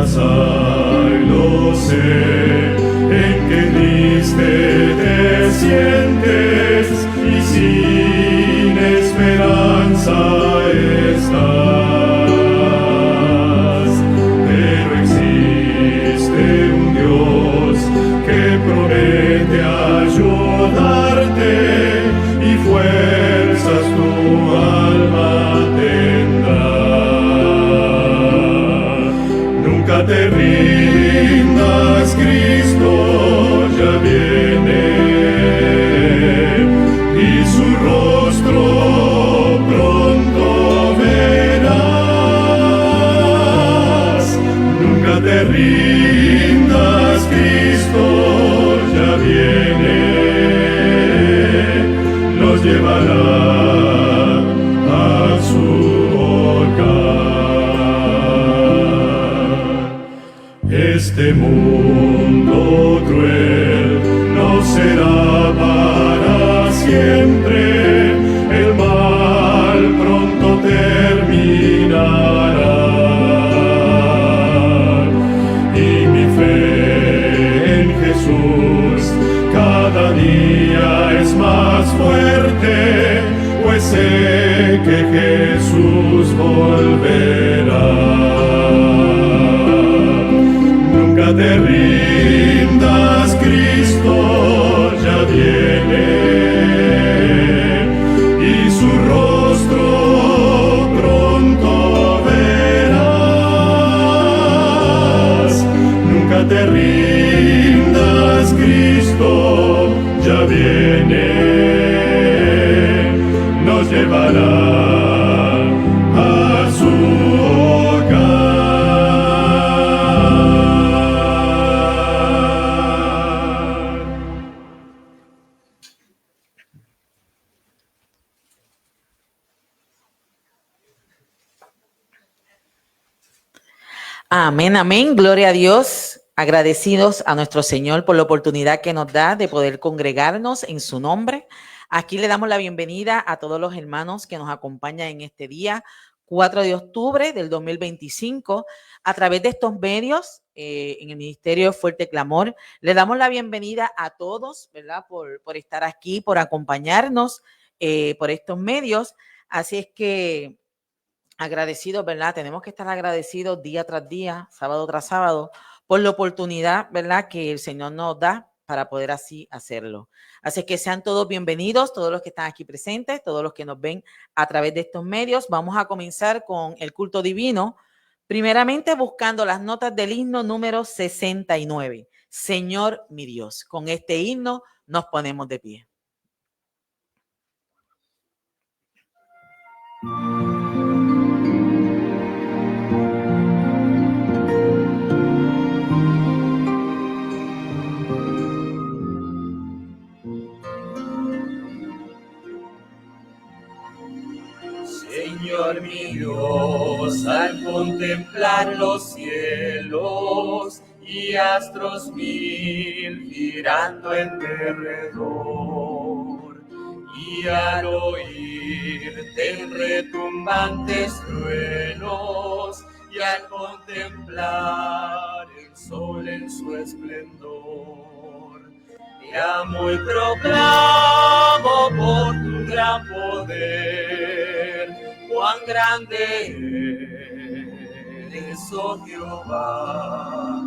hay, lo sé, en qué triste te sientes y sin esperanza estás. Pero existe un Dios que promete ayudarte y fuerzas tu alma tendrá. Nunca te rindas, Cristo ya viene, y su rostro pronto verás. Nunca te rindas, Cristo ya viene, los llevará a su Este mundo cruel no será para siempre, el mal pronto terminará. Y mi fe en Jesús cada día es más fuerte, pues sé que Jesús volverá. Nunca te rindas, Cristo ya viene, y su rostro pronto verás. Nunca te rindas, Cristo ya viene, nos llevará a su Amén, amén. Gloria a Dios. Agradecidos a nuestro Señor por la oportunidad que nos da de poder congregarnos en su nombre. Aquí le damos la bienvenida a todos los hermanos que nos acompañan en este día, 4 de octubre del 2025, a través de estos medios, en el Ministerio de Fuerte Clamor. Le damos la bienvenida a todos, ¿verdad? Por estar aquí, por acompañarnos por estos medios. Así es que agradecidos, ¿verdad? Tenemos que estar agradecidos día tras día, sábado tras sábado, por la oportunidad, ¿verdad?, que el Señor nos da para poder así hacerlo. Así que sean todos bienvenidos, todos los que están aquí presentes, todos los que nos ven a través de estos medios. Vamos a comenzar con el culto divino, primeramente buscando las notas del himno número 69. Señor mi Dios. Con este himno nos ponemos de pie. Señor mi Dios, al contemplar los cielos y astros mil girando en derredor, y al oírte en retumbantes truenos, y al contemplar el sol en su esplendor, te amo y proclamo por tu gran poder, cuán grande eres, oh Jehová.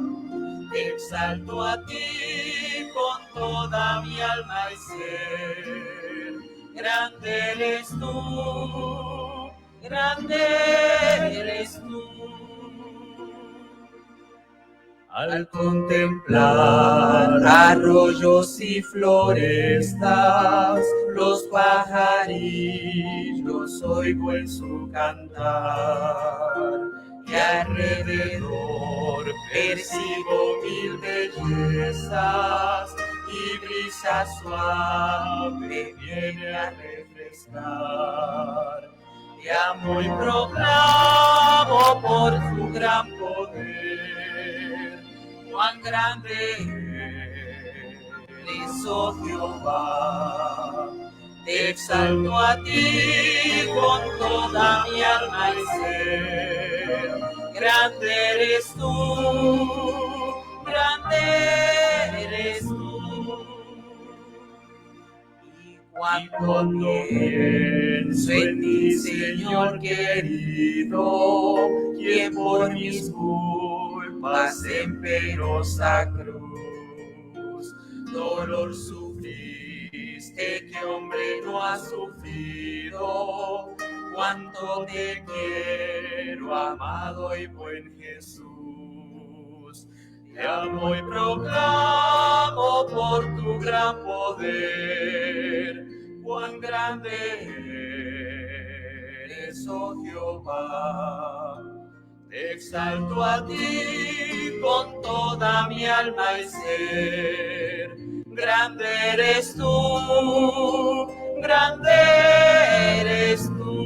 Te exalto a ti con toda mi alma y ser. Grande eres tú, grande eres tú. Al contemplar arroyos y florestas, los pajarillos oigo en su cantar, y alrededor percibo mil bellezas, y brisa suave viene a refrescar. Te amo y proclamo por tu gran poder, cuán grande eres, oh Jehová. Te exalto a ti con toda mi alma y ser. grande eres tú, grande eres tú. Y cuando pienso en ti, Señor querido, quien por mis culpas en penosa cruz, dolor sufriste que hombre no ha sufrido, cuánto te quiero, amado y buen Jesús. Te amo y proclamo por tu gran poder, cuán grande eres, oh Jehová. Te exalto a ti con toda mi alma y ser. Grande eres tú, grande eres tú.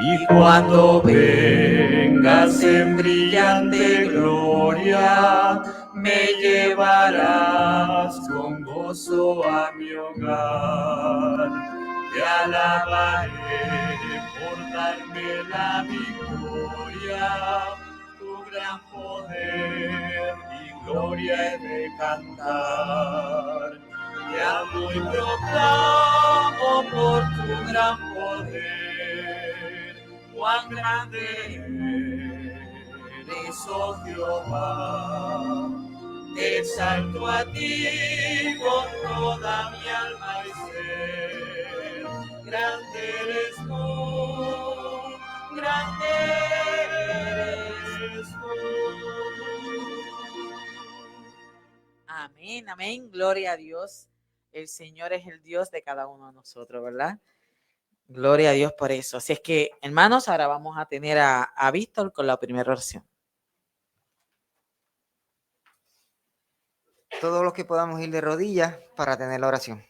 Y cuando vengas en brillante gloria, me llevarás con gozo a mi hogar. Te alabaré por darme la victoria, tu gran poder y gloria he de cantar. Te amo y proclamo por tu gran poder, cuán grande eres, oh Jehová. Te exalto a ti con toda mi alma y ser. Grande eres tú, grande eres tú. Amén, amén. Gloria a Dios. El Señor es el Dios de cada uno de nosotros, ¿verdad? Gloria a Dios por eso. Así es que, hermanos, ahora vamos a tener a Víctor con la primera oración. Todos los que podamos ir de rodillas para tener la oración.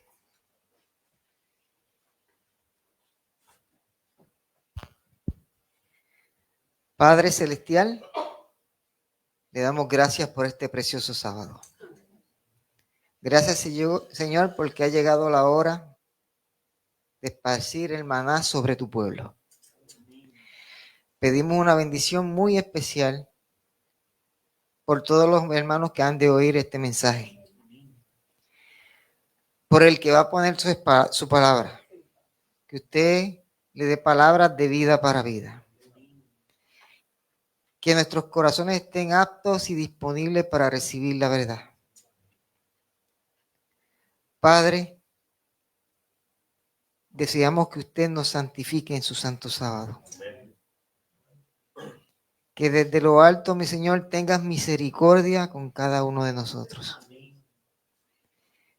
Padre Celestial, le damos gracias por este precioso sábado. Gracias, Señor, porque ha llegado la hora de esparcir el maná sobre tu pueblo. Pedimos una bendición muy especial por todos los hermanos que han de oír este mensaje. Por el que va a poner su palabra. Que usted le dé palabras de vida para vida. Que nuestros corazones estén aptos y disponibles para recibir la verdad. Padre, deseamos que usted nos santifique en su santo sábado. Que desde lo alto, mi Señor, tengas misericordia con cada uno de nosotros.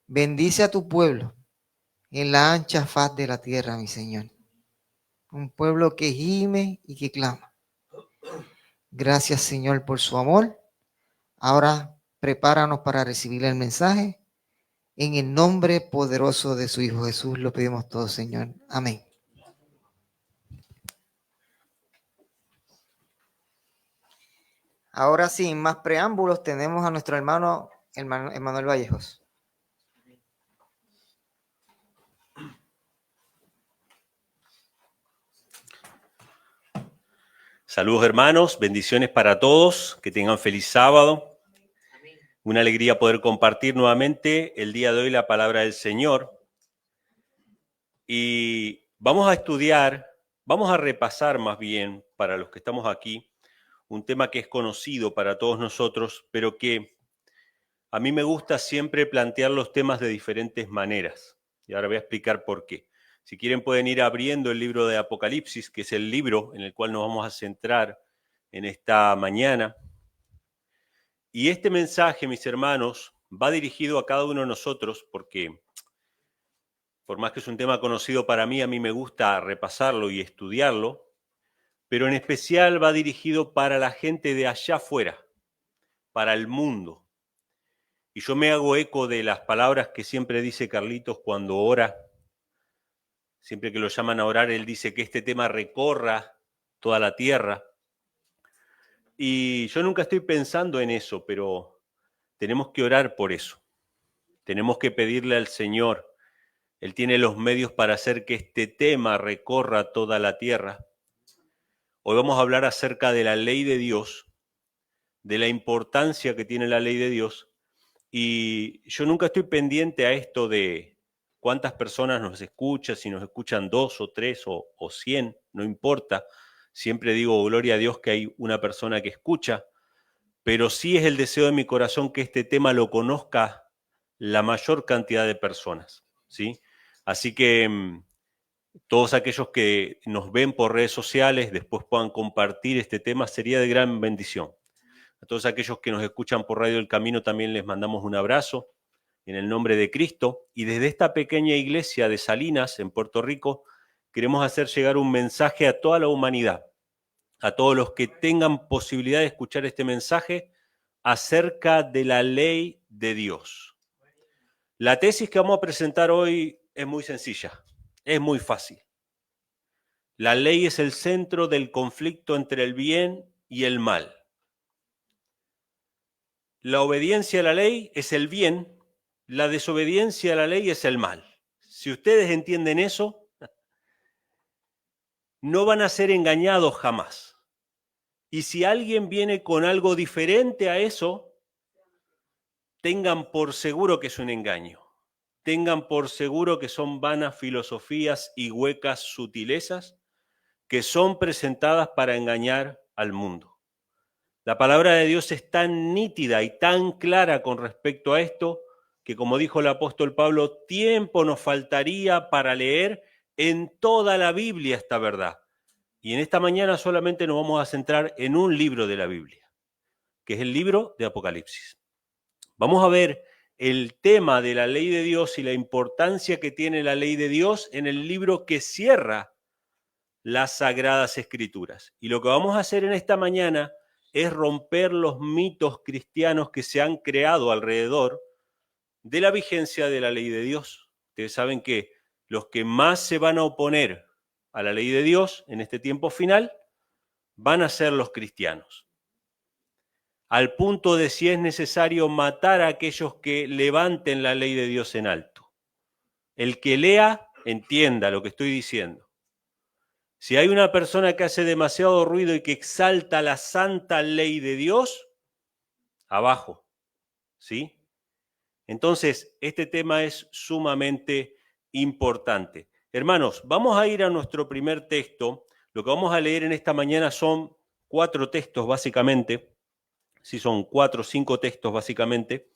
Bendice a tu pueblo en la ancha faz de la tierra, mi Señor. Un pueblo que gime y que clama. Gracias, Señor, por su amor. Ahora prepáranos para recibir el mensaje. En el nombre poderoso de su Hijo Jesús lo pedimos todos, Señor. Amén. Ahora, sin más preámbulos, tenemos a nuestro hermano Emanuel Vallejos. Saludos hermanos, bendiciones para todos, que tengan feliz sábado. Una alegría poder compartir nuevamente el día de hoy la palabra del Señor. Y vamos a estudiar, vamos a repasar más bien para los que estamos aquí, un tema que es conocido para todos nosotros, pero que a mí me gusta siempre plantear los temas de diferentes maneras. Y ahora voy a explicar por qué. Si quieren pueden ir abriendo el libro de Apocalipsis, que es el libro en el cual nos vamos a centrar en esta mañana. Y este mensaje, mis hermanos, va dirigido a cada uno de nosotros porque, por más que es un tema conocido para mí, a mí me gusta repasarlo y estudiarlo, pero en especial va dirigido para la gente de allá afuera, para el mundo. Y yo me hago eco de las palabras que siempre dice Carlitos cuando ora. Siempre que lo llaman a orar, él dice que este tema recorra toda la tierra. Y yo nunca estoy pensando en eso, pero tenemos que orar por eso. Tenemos que pedirle al Señor. Él tiene los medios para hacer que este tema recorra toda la tierra. Hoy vamos a hablar acerca de la ley de Dios, de la importancia que tiene la ley de Dios. Y yo nunca estoy pendiente a esto de cuántas personas nos escuchan, si nos escuchan 2 o 3 o 100, no importa. Siempre digo, gloria a Dios que hay una persona que escucha, pero sí es el deseo de mi corazón que este tema lo conozca la mayor cantidad de personas, ¿sí? Así que todos aquellos que nos ven por redes sociales después puedan compartir este tema, sería de gran bendición. A todos aquellos que nos escuchan por Radio El Camino también les mandamos un abrazo en el nombre de Cristo. Y desde esta pequeña iglesia de Salinas, en Puerto Rico, queremos hacer llegar un mensaje a toda la humanidad, a todos los que tengan posibilidad de escuchar este mensaje acerca de la ley de Dios. La tesis que vamos a presentar hoy es muy sencilla, es muy fácil. La ley es el centro del conflicto entre el bien y el mal. La obediencia a la ley es el bien, la desobediencia a la ley es el mal. Si ustedes entienden eso, no van a ser engañados jamás. Y si alguien viene con algo diferente a eso, tengan por seguro que es un engaño. Tengan por seguro que son vanas filosofías y huecas sutilezas que son presentadas para engañar al mundo. La palabra de Dios es tan nítida y tan clara con respecto a esto que, como dijo el apóstol Pablo, tiempo nos faltaría para leer en toda la Biblia esta verdad. Y en esta mañana solamente nos vamos a centrar en un libro de la Biblia, que es el libro de Apocalipsis. Vamos a ver el tema de la ley de Dios y la importancia que tiene la ley de Dios en el libro que cierra las Sagradas Escrituras. Y lo que vamos a hacer en esta mañana es romper los mitos cristianos que se han creado alrededor de la vigencia de la ley de Dios. Ustedes saben que los que más se van a oponer a la ley de Dios en este tiempo final van a ser los cristianos. Al punto de si es necesario matar a aquellos que levanten la ley de Dios en alto. El que lea, entienda lo que estoy diciendo. Si hay una persona que hace demasiado ruido y que exalta la santa ley de Dios, abajo, ¿sí? Entonces, este tema es sumamente importante. Hermanos, vamos a ir a nuestro primer texto. Lo que vamos a leer en esta mañana son 4 textos básicamente, sí, son 4 o 5 textos básicamente,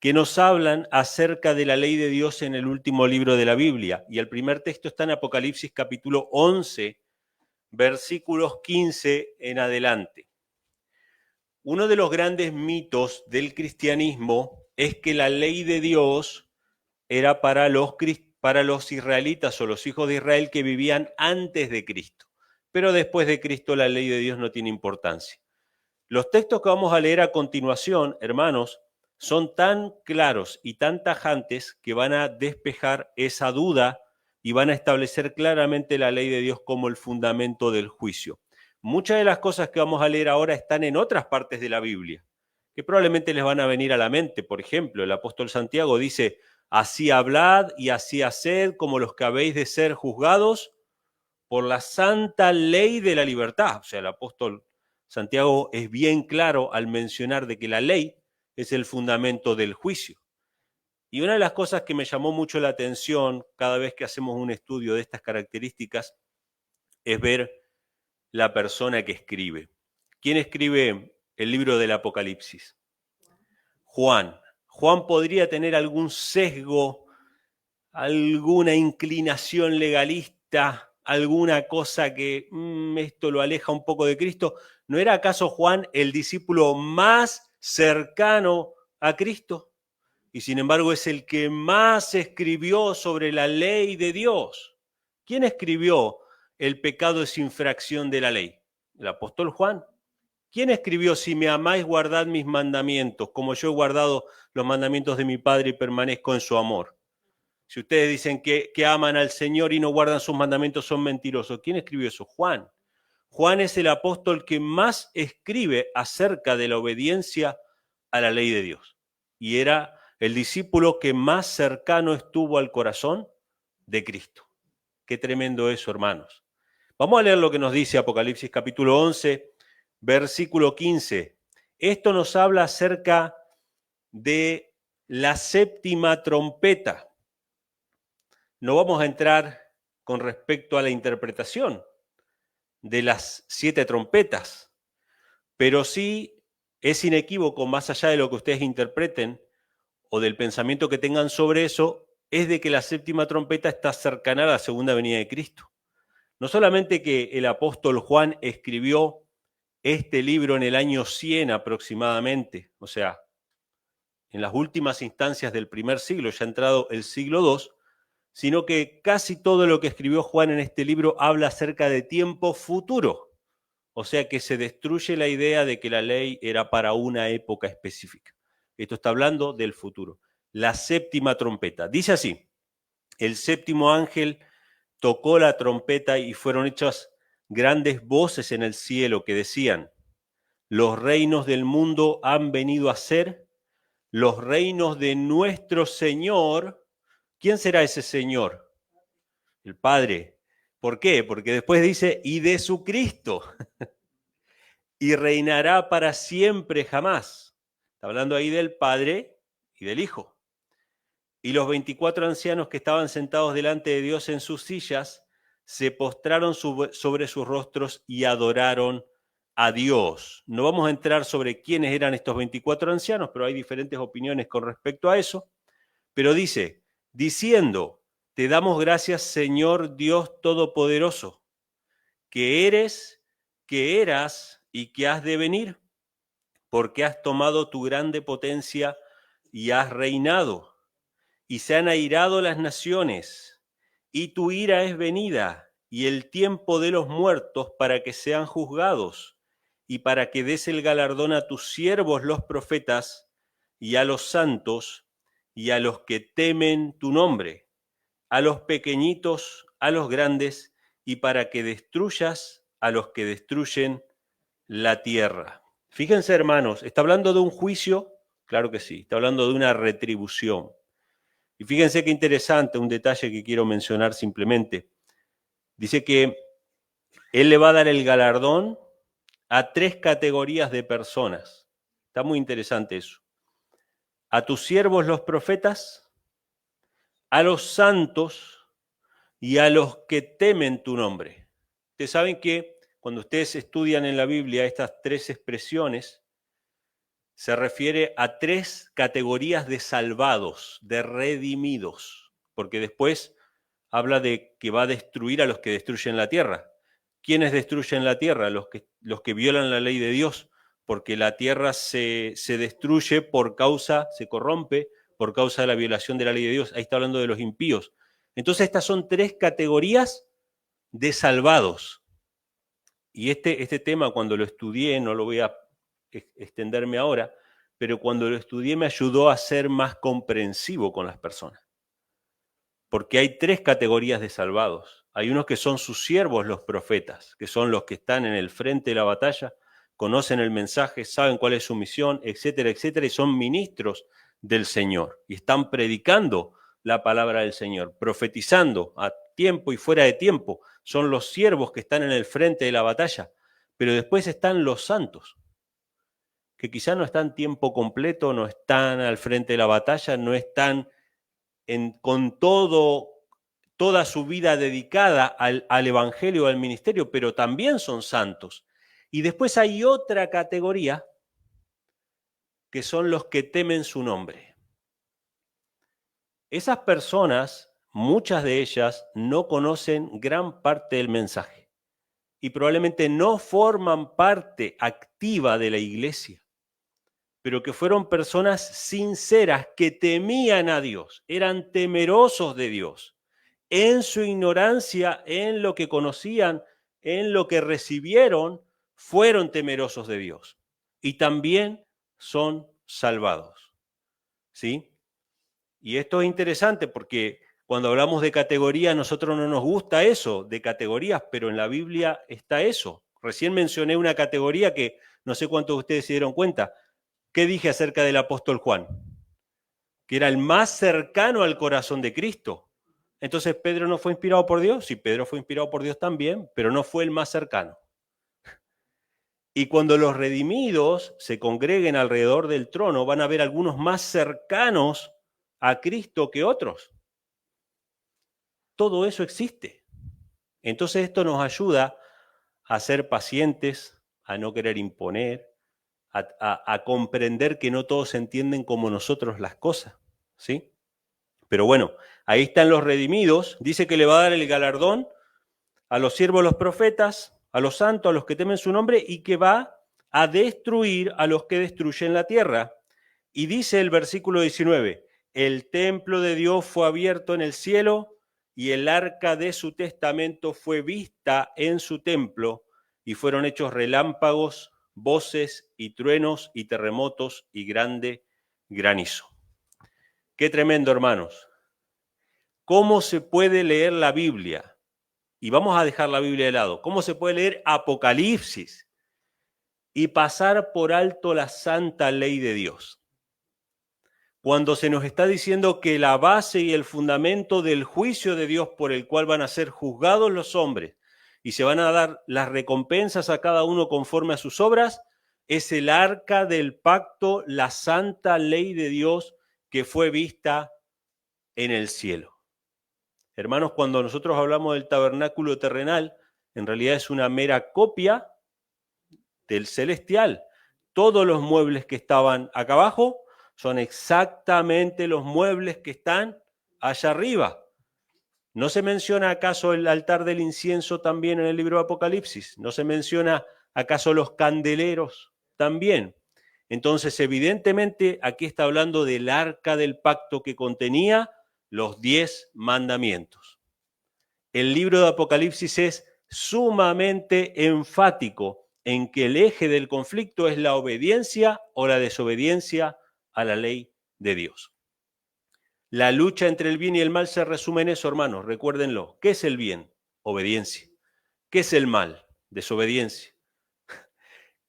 que nos hablan acerca de la ley de Dios en el último libro de la Biblia. Y el primer texto está en Apocalipsis capítulo 11, versículos 15 en adelante. Uno de los grandes mitos del cristianismo es que la ley de Dios era para los israelitas o los hijos de Israel que vivían antes de Cristo. Pero después de Cristo la ley de Dios no tiene importancia. Los textos que vamos a leer a continuación, hermanos, son tan claros y tan tajantes que van a despejar esa duda y van a establecer claramente la ley de Dios como el fundamento del juicio. Muchas de las cosas que vamos a leer ahora están en otras partes de la Biblia, que probablemente les van a venir a la mente. Por ejemplo, el apóstol Santiago dice, así hablad y así haced como los que habéis de ser juzgados por la santa ley de la libertad. O sea, el apóstol Santiago es bien claro al mencionar de que la ley es el fundamento del juicio. Y una de las cosas que me llamó mucho la atención cada vez que hacemos un estudio de estas características es ver la persona que escribe. ¿Quién escribe el libro del Apocalipsis? Juan. Juan podría tener algún sesgo, alguna inclinación legalista, alguna cosa que esto lo aleja un poco de Cristo. ¿No era acaso Juan el discípulo más cercano a Cristo? Y sin embargo es el que más escribió sobre la ley de Dios. ¿Quién escribió el pecado es infracción de la ley? El apóstol Juan. ¿Quién escribió si me amáis guardad mis mandamientos, como yo he guardado los mandamientos de mi Padre y permanezco en su amor? Si ustedes dicen que aman al Señor y no guardan sus mandamientos, son mentirosos. ¿Quién escribió eso? Juan. Juan es el apóstol que más escribe acerca de la obediencia a la ley de Dios. Y era el discípulo que más cercano estuvo al corazón de Cristo. Qué tremendo eso, hermanos. Vamos a leer lo que nos dice Apocalipsis capítulo 11, versículo 15. Esto nos habla acerca de la séptima trompeta. No vamos a entrar con respecto a la interpretación de las 7 trompetas, pero sí es inequívoco, más allá de lo que ustedes interpreten o del pensamiento que tengan sobre eso, es de que la séptima trompeta está cercana a la segunda venida de Cristo. No solamente que el apóstol Juan escribió este libro en el año 100 aproximadamente, o sea, en las últimas instancias del primer siglo, ya ha entrado el siglo II, sino que casi todo lo que escribió Juan en este libro habla acerca de tiempo futuro. O sea que se destruye la idea de que la ley era para una época específica. Esto está hablando del futuro. La séptima trompeta. Dice así: el séptimo ángel tocó la trompeta y fueron hechas grandes voces en el cielo que decían: los reinos del mundo han venido a ser los reinos de nuestro Señor. ¿Quién será ese Señor? El Padre. ¿Por qué? Porque después dice, y de su Cristo, y reinará para siempre jamás. Está hablando ahí del Padre y del Hijo. Y los 24 ancianos que estaban sentados delante de Dios en sus sillas se postraron sobre sus rostros y adoraron a Dios. No vamos a entrar sobre quiénes eran estos 24 ancianos, pero hay diferentes opiniones con respecto a eso. Pero dice, diciendo, te damos gracias, Señor Dios Todopoderoso, que eres, que eras y que has de venir, porque has tomado tu grande potencia y has reinado, y se han airado las naciones, y tu ira es venida, y el tiempo de los muertos para que sean juzgados, y para que des el galardón a tus siervos los profetas, y a los santos, y a los que temen tu nombre, a los pequeñitos, a los grandes, y para que destruyas a los que destruyen la tierra. Fíjense, hermanos, ¿está hablando de un juicio? Claro que sí, está hablando de una retribución. Y fíjense qué interesante, un detalle que quiero mencionar simplemente. Dice que Él le va a dar el galardón a 3 categorías de personas. Está muy interesante eso. A tus siervos los profetas, a los santos y a los que temen tu nombre. Ustedes saben que cuando ustedes estudian en la Biblia estas 3 expresiones, se refiere a 3 categorías de salvados, de redimidos, porque después habla de que va a destruir a los que destruyen la tierra. ¿Quiénes destruyen la tierra? Los que violan la ley de Dios, porque la tierra se destruye por causa, se corrompe por causa de la violación de la ley de Dios. Ahí está hablando de los impíos. Entonces estas son 3 categorías de salvados. Y este tema cuando lo estudié, no lo voy a extenderme ahora, pero cuando lo estudié me ayudó a ser más comprensivo con las personas. Porque hay 3 categorías de salvados. Hay unos que son sus siervos, los profetas, que son los que están en el frente de la batalla, conocen el mensaje, saben cuál es su misión, etcétera, etcétera, y son ministros del Señor. Y están predicando la palabra del Señor, profetizando a tiempo y fuera de tiempo. Son los siervos que están en el frente de la batalla. Pero después están los santos, que quizá no están tiempo completo, no están al frente de la batalla, no están con toda su vida dedicada al evangelio, al ministerio, pero también son santos. Y después hay otra categoría que son los que temen su nombre. Esas personas, muchas de ellas, no conocen gran parte del mensaje y probablemente no forman parte activa de la iglesia, pero que fueron personas sinceras que temían a Dios, eran temerosos de Dios. En su ignorancia, en lo que conocían, en lo que recibieron, fueron temerosos de Dios. Y también son salvados. ¿Sí? Y esto es interesante porque cuando hablamos de categorías, a nosotros no nos gusta eso, de categorías, pero en la Biblia está eso. Recién mencioné una categoría que no sé cuántos de ustedes se dieron cuenta. ¿Qué dije acerca del apóstol Juan? Que era el más cercano al corazón de Cristo. Entonces, ¿Pedro no fue inspirado por Dios? Sí, Pedro fue inspirado por Dios también, pero no fue el más cercano. Y cuando los redimidos se congreguen alrededor del trono, van a ver algunos más cercanos a Cristo que otros. Todo eso existe. Entonces esto nos ayuda a ser pacientes, a no querer imponer, a comprender que no todos entienden como nosotros las cosas, ¿sí? Pero bueno, ahí están los redimidos. Dice que le va a dar el galardón a los siervos de los profetas, a los santos, a los que temen su nombre, y que va a destruir a los que destruyen la tierra. Y dice el versículo 19, el templo de Dios fue abierto en el cielo y el arca de su testamento fue vista en su templo y fueron hechos relámpagos, voces y truenos y terremotos y grande granizo. Qué tremendo, hermanos. ¿Cómo se puede leer la Biblia? Y vamos a dejar la Biblia de lado. ¿Cómo se puede leer Apocalipsis y pasar por alto la santa ley de Dios? Cuando se nos está diciendo que la base y el fundamento del juicio de Dios por el cual van a ser juzgados los hombres y se van a dar las recompensas a cada uno conforme a sus obras, es el arca del pacto, la santa ley de Dios que fue vista en el cielo. Hermanos, cuando nosotros hablamos del tabernáculo terrenal, en realidad es una mera copia del celestial. Todos los muebles que estaban acá abajo son exactamente los muebles que están allá arriba. ¿No se menciona acaso el altar del incienso también en el libro de Apocalipsis? ¿No se menciona acaso los candeleros también? Entonces, evidentemente, aquí está hablando del arca del pacto que contenía los 10 mandamientos. El libro de Apocalipsis es sumamente enfático en que el eje del conflicto es la obediencia o la desobediencia a la ley de Dios. La lucha entre el bien y el mal se resume en eso, hermanos, recuérdenlo. ¿Qué es el bien? Obediencia. ¿Qué es el mal? Desobediencia.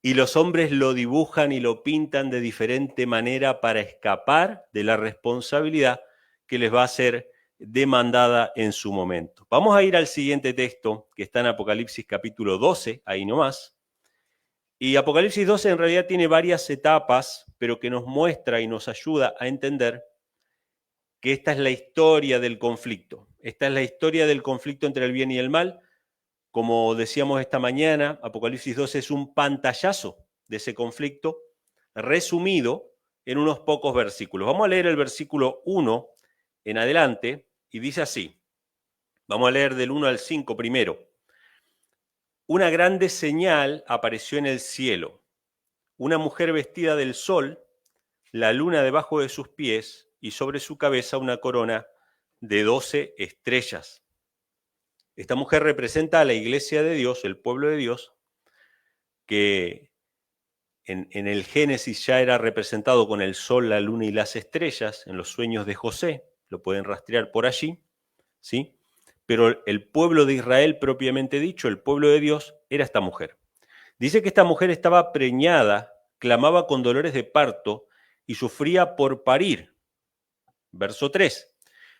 Y los hombres lo dibujan y lo pintan de diferente manera para escapar de la responsabilidad que les va a ser demandada en su momento. Vamos a ir al siguiente texto que está en Apocalipsis capítulo 12, ahí nomás. Y Apocalipsis 12 en realidad tiene varias etapas, pero que nos muestra y nos ayuda a entender que esta es la historia del conflicto. Esta es la historia del conflicto entre el bien y el mal. Como decíamos esta mañana, Apocalipsis 12 es un pantallazo de ese conflicto resumido en unos pocos versículos. Vamos a leer el versículo 1 en adelante y dice así. Vamos a leer del 1 al 5 primero. Una grande señal apareció en el cielo. Una mujer vestida del sol, la luna debajo de sus pies y sobre su cabeza una corona de 12 estrellas. Esta mujer representa a la iglesia de Dios, el pueblo de Dios, que en el Génesis ya era representado con el sol, la luna y las estrellas, en los sueños de José, lo pueden rastrear por allí, ¿sí? Pero el pueblo de Israel, propiamente dicho, el pueblo de Dios, era esta mujer. Dice que esta mujer estaba preñada, clamaba con dolores de parto y sufría por parir. Verso 3.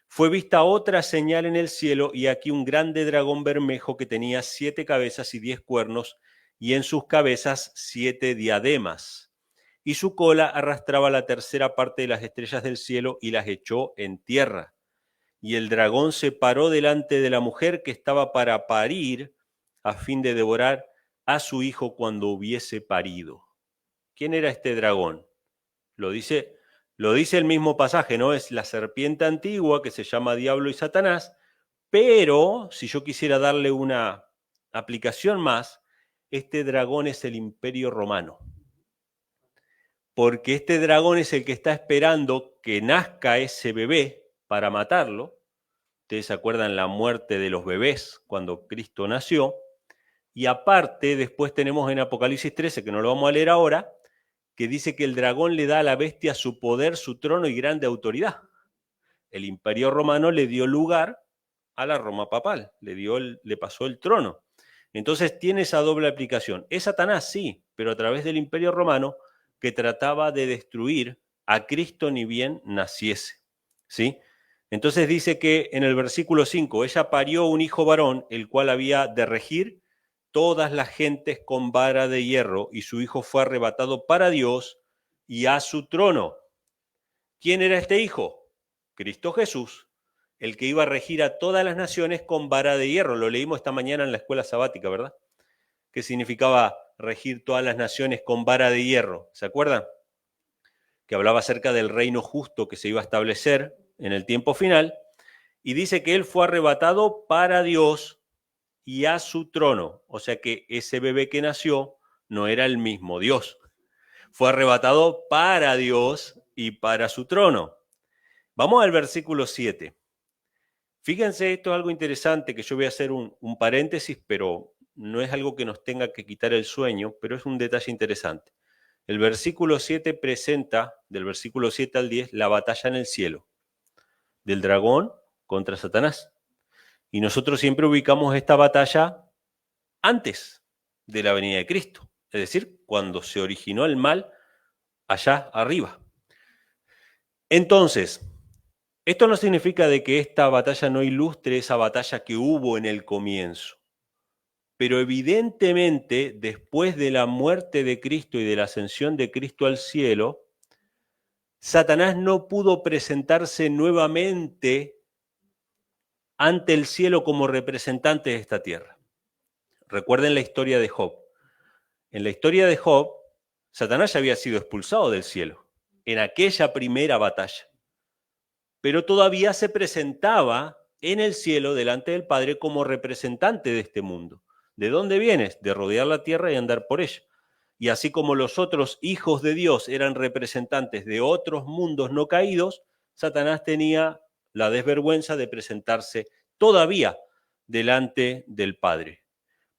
Fue vista otra señal en el cielo y aquí un grande dragón bermejo que tenía 7 cabezas y 10 cuernos y en sus cabezas 7 diademas. Y su cola arrastraba la tercera parte de las estrellas del cielo y las echó en tierra. Y el dragón se paró delante de la mujer que estaba para parir a fin de devorar a su hijo cuando hubiese parido. ¿Quién era este dragón? Lo dice el mismo pasaje, ¿no? Es la serpiente antigua que se llama Diablo y Satanás, pero si yo quisiera darle una aplicación más, este dragón es el Imperio Romano. Porque este dragón es el que está esperando que nazca ese bebé para matarlo. Ustedes se acuerdan la muerte de los bebés cuando Cristo nació. Y aparte, después tenemos en Apocalipsis 13, que no lo vamos a leer ahora, que dice que el dragón le da a la bestia su poder, su trono y grande autoridad. El Imperio Romano le dio lugar a la Roma papal, le pasó el trono. Entonces tiene esa doble aplicación. Es Satanás, sí, pero a través del Imperio Romano que trataba de destruir a Cristo ni bien naciese, ¿sí? Entonces dice que en el versículo 5, ella parió un hijo varón, el cual había de regir todas las gentes con vara de hierro, y su hijo fue arrebatado para Dios y a su trono. ¿Quién era este hijo? Cristo Jesús, el que iba a regir a todas las naciones con vara de hierro. Lo leímos esta mañana en la escuela sabática, ¿verdad? ¿Qué significaba regir todas las naciones con vara de hierro? ¿Se acuerdan? Que hablaba acerca del reino justo que se iba a establecer en el tiempo final, y dice que él fue arrebatado para Dios y a su trono. O sea que ese bebé que nació no era el mismo Dios. Fue arrebatado para Dios y para su trono. Vamos al versículo 7. Fíjense, esto es algo interesante, que yo voy a hacer un paréntesis, pero no es algo que nos tenga que quitar el sueño, pero es un detalle interesante. El versículo 7 presenta, del versículo 7 al 10, la batalla en el cielo, del dragón contra Satanás. Y nosotros siempre ubicamos esta batalla antes de la venida de Cristo, es decir, cuando se originó el mal allá arriba. Entonces, esto no significa de que esta batalla no ilustre esa batalla que hubo en el comienzo, pero evidentemente después de la muerte de Cristo y de la ascensión de Cristo al cielo, Satanás no pudo presentarse nuevamente ante el cielo como representante de esta tierra. Recuerden la historia de Job. En la historia de Job, Satanás ya había sido expulsado del cielo en aquella primera batalla, pero todavía se presentaba en el cielo delante del Padre como representante de este mundo. ¿De dónde vienes? De rodear la tierra y andar por ella. Y así como los otros hijos de Dios eran representantes de otros mundos no caídos, Satanás tenía la desvergüenza de presentarse todavía delante del Padre.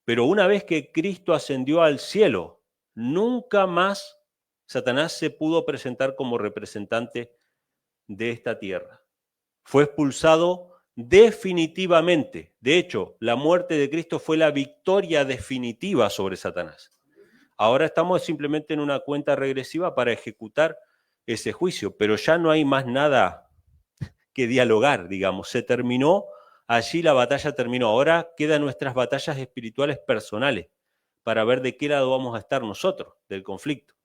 Pero una vez que Cristo ascendió al cielo, nunca más Satanás se pudo presentar como representante de esta tierra. Fue expulsado definitivamente. De hecho, la muerte de Cristo fue la victoria definitiva sobre Satanás. Ahora estamos simplemente en una cuenta regresiva para ejecutar ese juicio, pero ya no hay más nada que dialogar, digamos. Se terminó, allí la batalla terminó. Ahora quedan nuestras batallas espirituales personales para ver de qué lado vamos a estar nosotros del conflicto.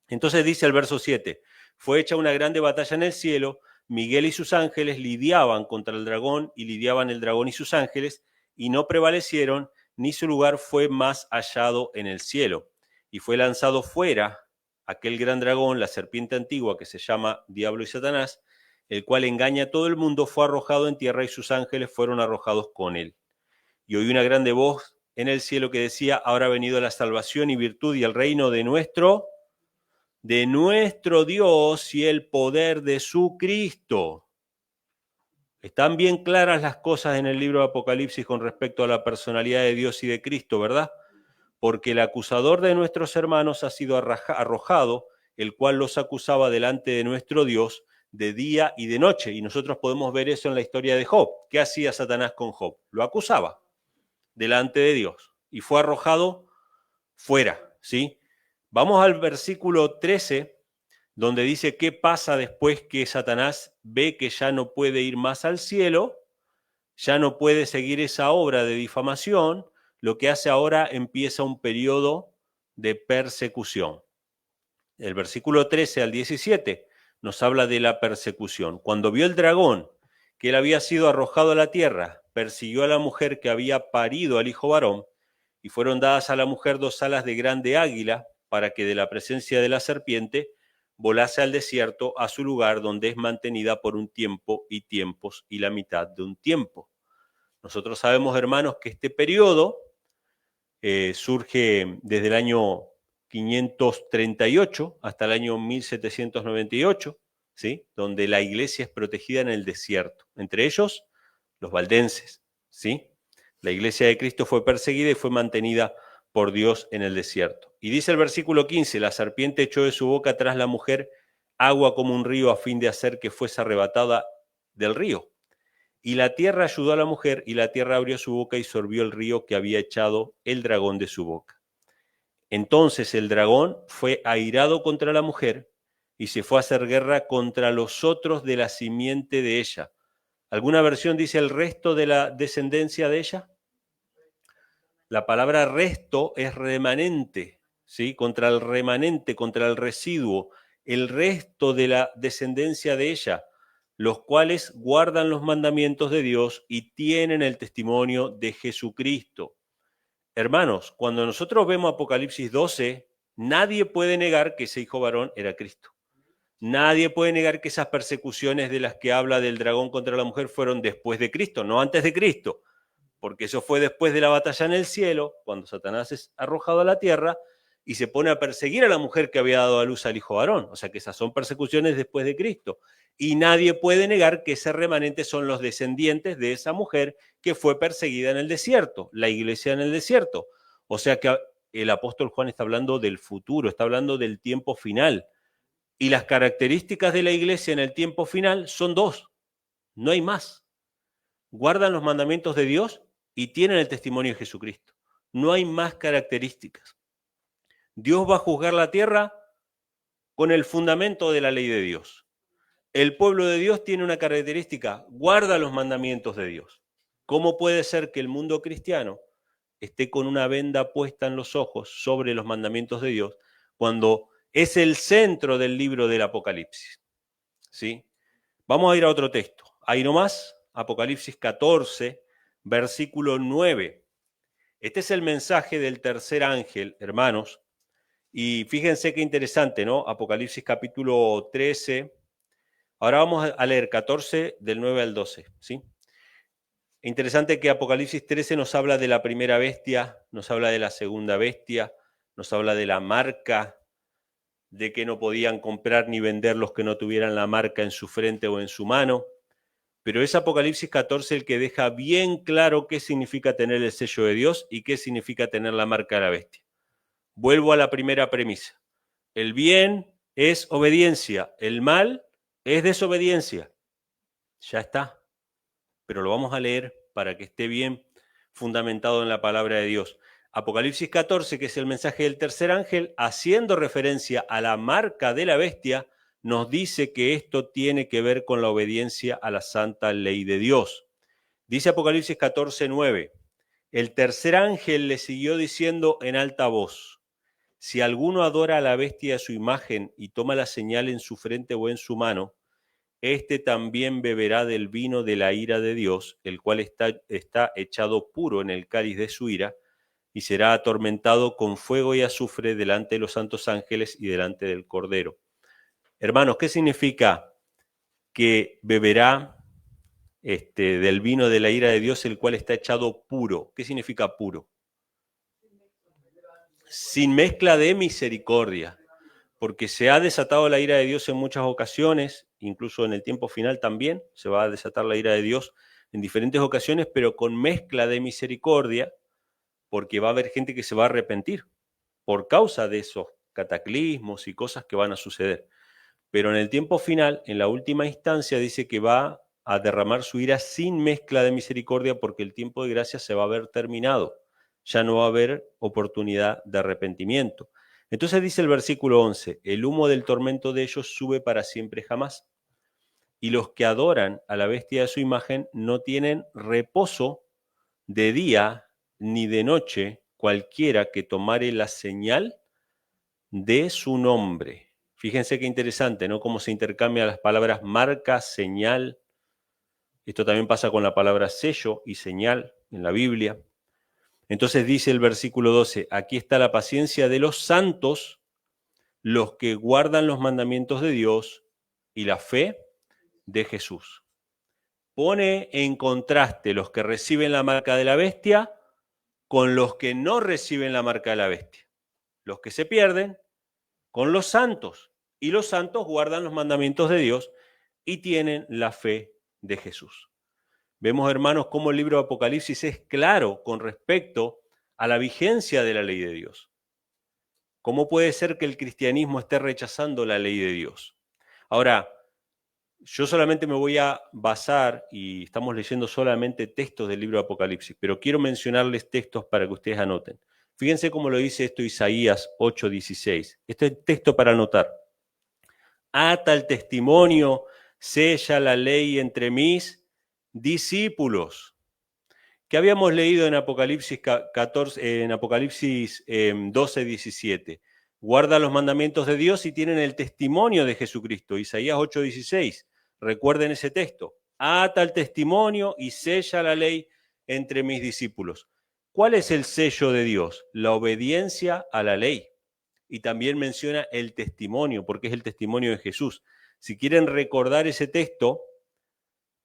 Entonces dice el verso 7, fue hecha una grande batalla en el cielo, Miguel y sus ángeles lidiaban contra el dragón y lidiaban el dragón y sus ángeles y no prevalecieron, ni su lugar fue más hallado en el cielo. Y fue lanzado fuera aquel gran dragón, la serpiente antigua que se llama Diablo y Satanás, el cual engaña a todo el mundo, fue arrojado en tierra y sus ángeles fueron arrojados con él. Y oí una grande voz en el cielo que decía, ahora ha venido la salvación y virtud y el reino de nuestro Dios y el poder de su Cristo. Están bien claras las cosas en el libro de Apocalipsis con respecto a la personalidad de Dios y de Cristo, ¿verdad? Porque el acusador de nuestros hermanos ha sido arrojado, el cual los acusaba delante de nuestro Dios de día y de noche. Y nosotros podemos ver eso en la historia de Job. ¿Qué hacía Satanás con Job? Lo acusaba delante de Dios y fue arrojado fuera, ¿sí? Vamos al versículo 13, donde dice qué pasa después que Satanás ve que ya no puede ir más al cielo, ya no puede seguir esa obra de difamación. Lo que hace ahora, empieza un periodo de persecución. El versículo 13 al 17 nos habla de la persecución. Cuando vio el dragón que él había sido arrojado a la tierra, persiguió a la mujer que había parido al hijo varón, y fueron dadas a la mujer 2 alas de grande águila, para que de la presencia de la serpiente volase al desierto, a su lugar donde es mantenida por un tiempo y tiempos y la mitad de un tiempo. Nosotros sabemos, hermanos, que este periodo surge desde el año 538 hasta el año 1798, ¿sí? Donde la iglesia es protegida en el desierto, entre ellos los valdenses, ¿sí? La iglesia de Cristo fue perseguida y fue mantenida por Dios en el desierto. Y dice el versículo 15, la serpiente echó de su boca tras la mujer agua como un río a fin de hacer que fuese arrebatada del río. Y la tierra ayudó a la mujer, y la tierra abrió su boca y sorbió el río que había echado el dragón de su boca. Entonces el dragón fue airado contra la mujer y se fue a hacer guerra contra los otros de la simiente de ella, ¿Alguna versión dice el resto de la descendencia de ella? La palabra resto es remanente, ¿sí? Contra el remanente, contra el residuo, el resto de la descendencia de ella, los cuales guardan los mandamientos de Dios y tienen el testimonio de Jesucristo. Hermanos, cuando nosotros vemos Apocalipsis 12, nadie puede negar que ese hijo varón era Cristo. Nadie puede negar que esas persecuciones de las que habla del dragón contra la mujer fueron después de Cristo, no antes de Cristo, porque eso fue después de la batalla en el cielo, cuando Satanás es arrojado a la tierra y se pone a perseguir a la mujer que había dado a luz al hijo varón. O sea que esas son persecuciones después de Cristo. Y nadie puede negar que ese remanente son los descendientes de esa mujer que fue perseguida en el desierto, la iglesia en el desierto. O sea que el apóstol Juan está hablando del futuro, está hablando del tiempo final. Y las características de la iglesia en el tiempo final son dos, no hay más. Guardan los mandamientos de Dios y tienen el testimonio de Jesucristo. No hay más características. Dios va a juzgar la tierra con el fundamento de la ley de Dios. El pueblo de Dios tiene una característica, guarda los mandamientos de Dios. ¿Cómo puede ser que el mundo cristiano esté con una venda puesta en los ojos sobre los mandamientos de Dios cuando es el centro del libro del Apocalipsis? ¿Sí? Vamos a ir a otro texto. Ahí nomás, Apocalipsis 14, versículo 9. Este es el mensaje del tercer ángel, hermanos. Y fíjense qué interesante, ¿no? Apocalipsis capítulo 13. Ahora vamos a leer 14 del 9 al 12, ¿sí? Interesante que Apocalipsis 13 nos habla de la primera bestia, nos habla de la segunda bestia, nos habla de la marca, de que no podían comprar ni vender los que no tuvieran la marca en su frente o en su mano. Pero es Apocalipsis 14 el que deja bien claro qué significa tener el sello de Dios y qué significa tener la marca de la bestia. Vuelvo a la primera premisa. El bien es obediencia, el mal es desobediencia. Ya está. Pero lo vamos a leer para que esté bien fundamentado en la palabra de Dios. Apocalipsis 14, que es el mensaje del tercer ángel, haciendo referencia a la marca de la bestia, nos dice que esto tiene que ver con la obediencia a la santa ley de Dios. Dice Apocalipsis 14, 9, el tercer ángel le siguió diciendo en alta voz, si alguno adora a la bestia a su imagen y toma la señal en su frente o en su mano, este también beberá del vino de la ira de Dios, el cual está echado puro en el cáliz de su ira, y será atormentado con fuego y azufre delante de los santos ángeles y delante del Cordero. Hermanos, ¿qué significa que beberá del vino de la ira de Dios, el cual está echado puro? ¿Qué significa puro? Sin mezcla de misericordia, porque se ha desatado la ira de Dios en muchas ocasiones, incluso en el tiempo final también se va a desatar la ira de Dios en diferentes ocasiones, pero con mezcla de misericordia, porque va a haber gente que se va a arrepentir por causa de esos cataclismos y cosas que van a suceder. Pero en el tiempo final, en la última instancia, dice que va a derramar su ira sin mezcla de misericordia porque el tiempo de gracia se va a haber terminado. Ya no va a haber oportunidad de arrepentimiento. Entonces dice el versículo 11, el humo del tormento de ellos sube para siempre jamás. Y los que adoran a la bestia de su imagen no tienen reposo de día ni de noche, cualquiera que tomare la señal de su nombre. Fíjense qué interesante, ¿no? Cómo se intercambian las palabras marca, señal. Esto también pasa con la palabra sello y señal en la Biblia. Entonces dice el versículo 12, aquí está la paciencia de los santos, los que guardan los mandamientos de Dios y la fe de Jesús. Pone en contraste los que reciben la marca de la bestia con los que no reciben la marca de la bestia. Los que se pierden con los santos, y los santos guardan los mandamientos de Dios y tienen la fe de Jesús. Vemos, hermanos, cómo el libro de Apocalipsis es claro con respecto a la vigencia de la ley de Dios. ¿Cómo puede ser que el cristianismo esté rechazando la ley de Dios? Ahora, yo solamente me voy a basar, y estamos leyendo solamente textos del libro de Apocalipsis, pero quiero mencionarles textos para que ustedes anoten. Fíjense cómo lo dice esto Isaías 8:16. Este es texto para anotar. Ata el testimonio, sella la ley entre mis discípulos. ¿Qué habíamos leído en Apocalipsis 14, en Apocalipsis 12, 17? Guarda los mandamientos de Dios y tienen el testimonio de Jesucristo. Isaías 8, 16. Recuerden ese texto. Ata el testimonio y sella la ley entre mis discípulos. ¿Cuál es el sello de Dios? La obediencia a la ley. Y también menciona el testimonio, porque es el testimonio de Jesús. Si quieren recordar ese texto,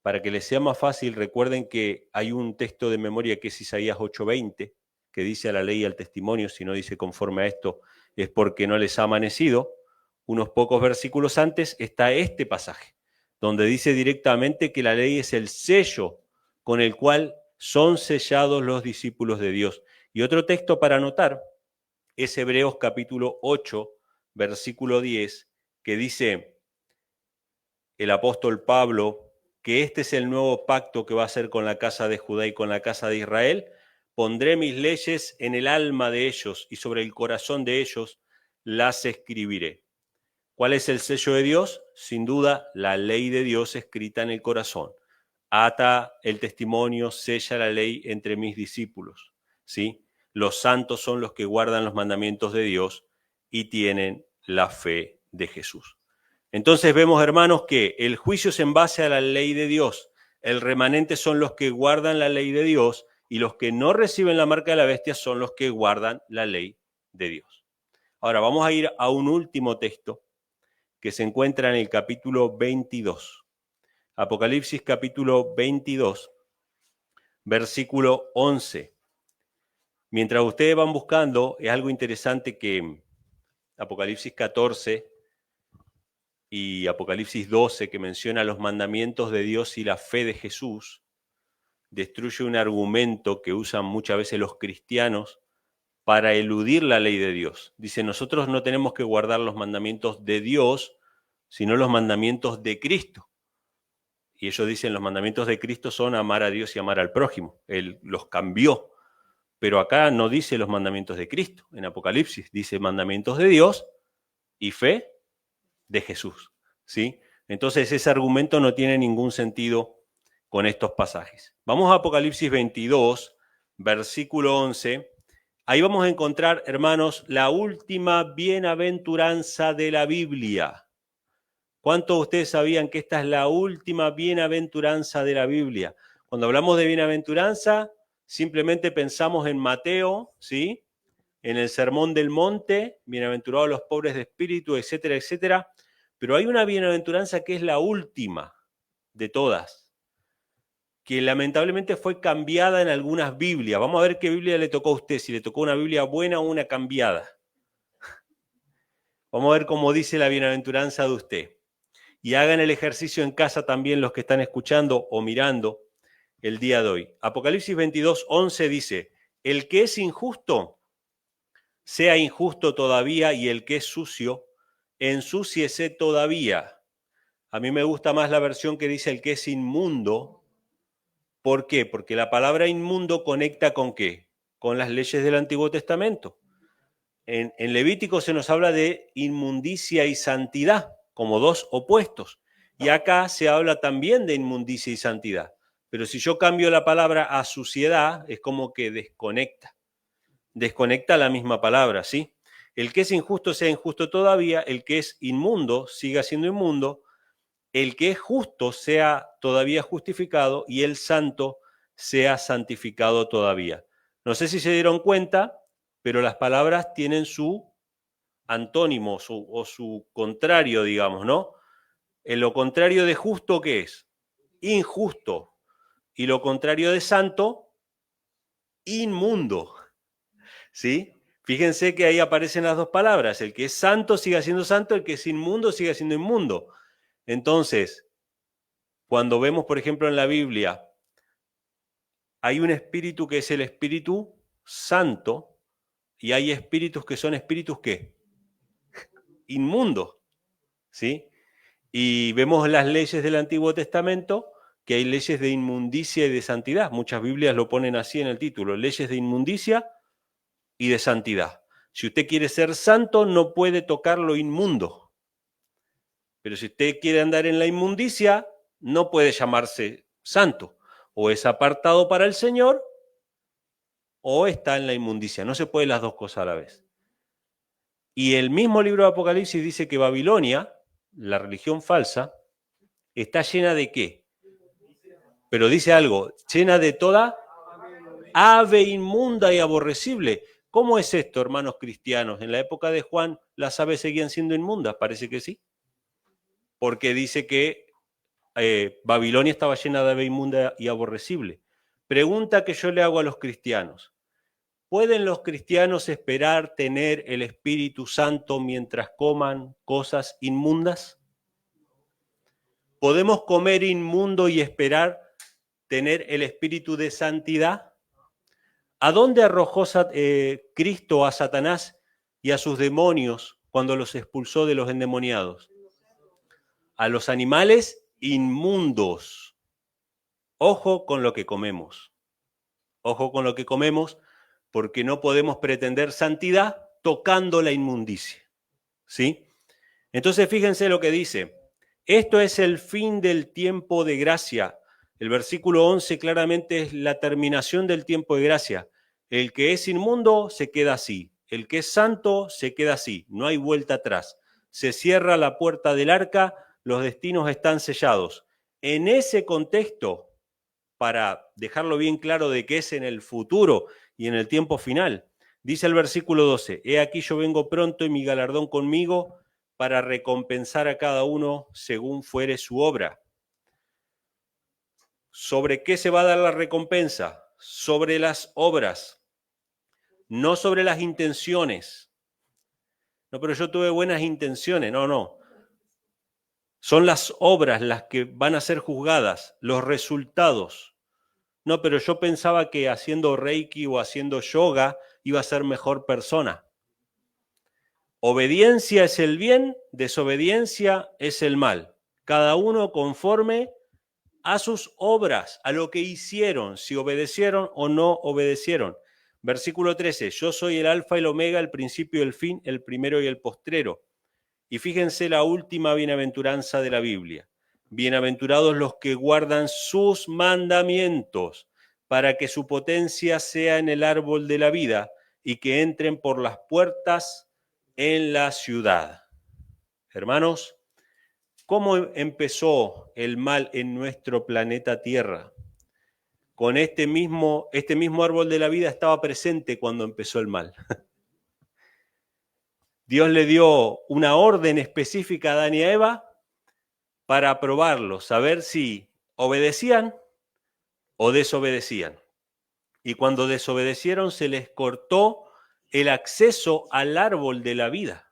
para que les sea más fácil, recuerden que hay un texto de memoria que es Isaías 8:20, que dice a la ley y al testimonio, si no dice conforme a esto, es porque no les ha amanecido. Unos pocos versículos antes está este pasaje, donde dice directamente que la ley es el sello con el cual son sellados los discípulos de Dios. Y otro texto para anotar es Hebreos capítulo 8, versículo 10, que dice el apóstol Pablo que este es el nuevo pacto que va a hacer con la casa de Judá y con la casa de Israel. Pondré mis leyes en el alma de ellos y sobre el corazón de ellos las escribiré. ¿Cuál es el sello de Dios? Sin duda, la ley de Dios escrita en el corazón. Ata el testimonio, sella la ley entre mis discípulos, ¿sí? Los santos son los que guardan los mandamientos de Dios y tienen la fe de Jesús. Entonces vemos, hermanos, que el juicio es en base a la ley de Dios. El remanente son los que guardan la ley de Dios y los que no reciben la marca de la bestia son los que guardan la ley de Dios. Ahora vamos a ir a un último texto que se encuentra en el capítulo 22. Apocalipsis capítulo 22, versículo 11. Mientras ustedes van buscando, es algo interesante que Apocalipsis 14 y Apocalipsis 12, que menciona los mandamientos de Dios y la fe de Jesús, destruye un argumento que usan muchas veces los cristianos para eludir la ley de Dios. Dice, nosotros no tenemos que guardar los mandamientos de Dios, sino los mandamientos de Cristo. Y ellos dicen, los mandamientos de Cristo son amar a Dios y amar al prójimo. Él los cambió. Pero acá no dice los mandamientos de Cristo. En Apocalipsis dice mandamientos de Dios y fe de Jesús, ¿sí? Entonces ese argumento no tiene ningún sentido con estos pasajes. Vamos a Apocalipsis 22, versículo 11. Ahí vamos a encontrar, hermanos, la última bienaventuranza de la Biblia. ¿Cuántos de ustedes sabían que esta es la última bienaventuranza de la Biblia? Cuando hablamos de bienaventuranza, simplemente pensamos en Mateo, ¿sí? En el Sermón del Monte, bienaventurados los pobres de espíritu, etcétera, etcétera. Pero hay una bienaventuranza que es la última de todas, que lamentablemente fue cambiada en algunas Biblias. Vamos a ver qué Biblia le tocó a usted, si le tocó una Biblia buena o una cambiada. Vamos a ver cómo dice la bienaventuranza de usted. Y hagan el ejercicio en casa también los que están escuchando o mirando el día de hoy. Apocalipsis 22, 11 dice, el que es injusto, sea injusto todavía, y el que es sucio, ensúciese todavía. A mí me gusta más la versión que dice el que es inmundo. ¿Por qué? Porque la palabra inmundo conecta ¿con qué? Con las leyes del Antiguo Testamento. En Levítico se nos habla de inmundicia y santidad, como dos opuestos. Y acá se habla también de inmundicia y santidad. Pero si yo cambio la palabra a suciedad, es como que desconecta. Desconecta la misma palabra, ¿sí? El que es injusto sea injusto todavía, el que es inmundo siga siendo inmundo, el que es justo sea todavía justificado y el santo sea santificado todavía. No sé si se dieron cuenta, pero las palabras tienen su antónimo o su contrario, digamos, ¿no? En lo contrario de justo, ¿qué es? Injusto. Y lo contrario de santo, inmundo. ¿Sí? Fíjense que ahí aparecen las dos palabras. El que es santo siga siendo santo, el que es inmundo siga siendo inmundo. Entonces, cuando vemos, por ejemplo, en la Biblia, hay un espíritu que es el Espíritu Santo y hay espíritus que son espíritus ¿qué? Inmundos, ¿sí? Y vemos las leyes del Antiguo Testamento, que hay leyes de inmundicia y de santidad. Muchas Biblias lo ponen así en el título, leyes de inmundicia y de santidad. Si usted quiere ser santo, no puede tocar lo inmundo. Pero si usted quiere andar en la inmundicia, no puede llamarse santo. O es apartado para el Señor o está en la inmundicia. No se puede las dos cosas a la vez. Y el mismo libro de Apocalipsis dice que Babilonia, la religión falsa, está llena de ¿qué? Pero dice algo, llena de toda ave inmunda y aborrecible. ¿Cómo es esto, hermanos cristianos? En la época de Juan, ¿las aves seguían siendo inmundas? Parece que sí. Porque dice que Babilonia estaba llena de ave inmunda y aborrecible. Pregunta que yo le hago a los cristianos. ¿Pueden los cristianos esperar tener el Espíritu Santo mientras coman cosas inmundas? ¿Podemos comer inmundo y esperar tener el Espíritu de santidad? ¿A dónde arrojó Cristo a Satanás y a sus demonios cuando los expulsó de los endemoniados? A los animales inmundos. Ojo con lo que comemos. Ojo con lo que comemos, porque no podemos pretender santidad tocando la inmundicia. ¿Sí? Entonces fíjense lo que dice. Esto es el fin del tiempo de gracia. El versículo 11 claramente es la terminación del tiempo de gracia. El que es inmundo se queda así. El que es santo se queda así. No hay vuelta atrás. Se cierra la puerta del arca, los destinos están sellados. En ese contexto, para dejarlo bien claro de que es en el futuro y en el tiempo final, dice el versículo 12, he aquí yo vengo pronto y mi galardón conmigo para recompensar a cada uno según fuere su obra. ¿Sobre qué se va a dar la recompensa? Sobre las obras, no sobre las intenciones. No, pero yo tuve buenas intenciones. No. Son las obras las que van a ser juzgadas, los resultados. No, pero yo pensaba que haciendo Reiki o haciendo yoga iba a ser mejor persona. Obediencia es el bien, desobediencia es el mal. Cada uno conforme a sus obras, a lo que hicieron, si obedecieron o no obedecieron. Versículo 13, yo soy el alfa y el omega, el principio y el fin, el primero y el postrero. Y fíjense la última bienaventuranza de la Biblia. Bienaventurados los que guardan sus mandamientos, para que su potencia sea en el árbol de la vida y que entren por las puertas en la ciudad. Hermanos, ¿cómo empezó el mal en nuestro planeta Tierra? Con este mismo árbol de la vida estaba presente cuando empezó el mal. Dios le dio una orden específica a Adán y a Eva para probarlos, saber si obedecían o desobedecían. Y cuando desobedecieron se les cortó el acceso al árbol de la vida.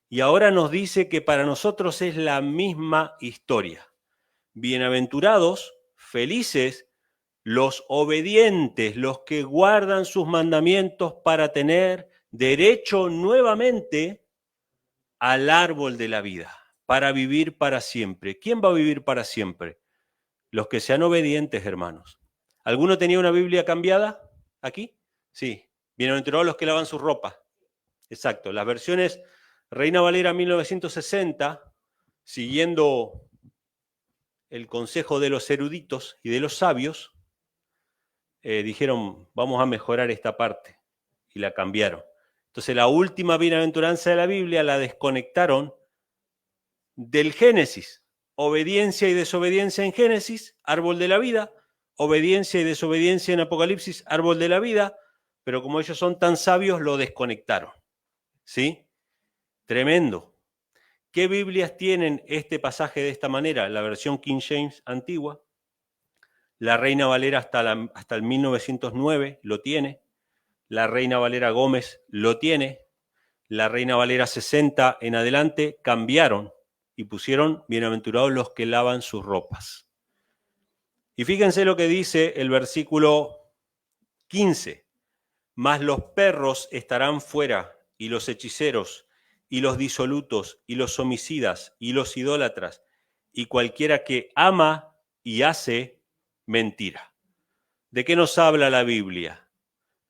Y ahora nos dice que para nosotros es la misma historia. Bienaventurados, felices, los obedientes, los que guardan sus mandamientos para tener derecho nuevamente al árbol de la vida, para vivir para siempre. ¿Quién va a vivir para siempre? Los que sean obedientes, hermanos. ¿Alguno tenía una Biblia cambiada aquí? Sí. Bienaventurados los que lavan sus ropas. Exacto. Las versiones Reina Valera 1960, siguiendo el consejo de los eruditos y de los sabios, dijeron, vamos a mejorar esta parte, y la cambiaron. Entonces la última bienaventuranza de la Biblia la desconectaron del Génesis. Obediencia y desobediencia en Génesis, árbol de la vida. Obediencia y desobediencia en Apocalipsis, árbol de la vida. Pero como ellos son tan sabios, lo desconectaron. ¿Sí? Tremendo. ¿Qué Biblias tienen este pasaje de esta manera? La versión King James antigua. La Reina Valera hasta el 1909 lo tiene. La Reina Valera Gómez lo tiene. La Reina Valera 60 en adelante cambiaron y pusieron bienaventurados los que lavan sus ropas. Y fíjense lo que dice el versículo 15. Mas los perros estarán fuera, y los hechiceros, y los disolutos, y los homicidas, y los idólatras, y cualquiera que ama y hace mentira. ¿De qué nos habla la Biblia?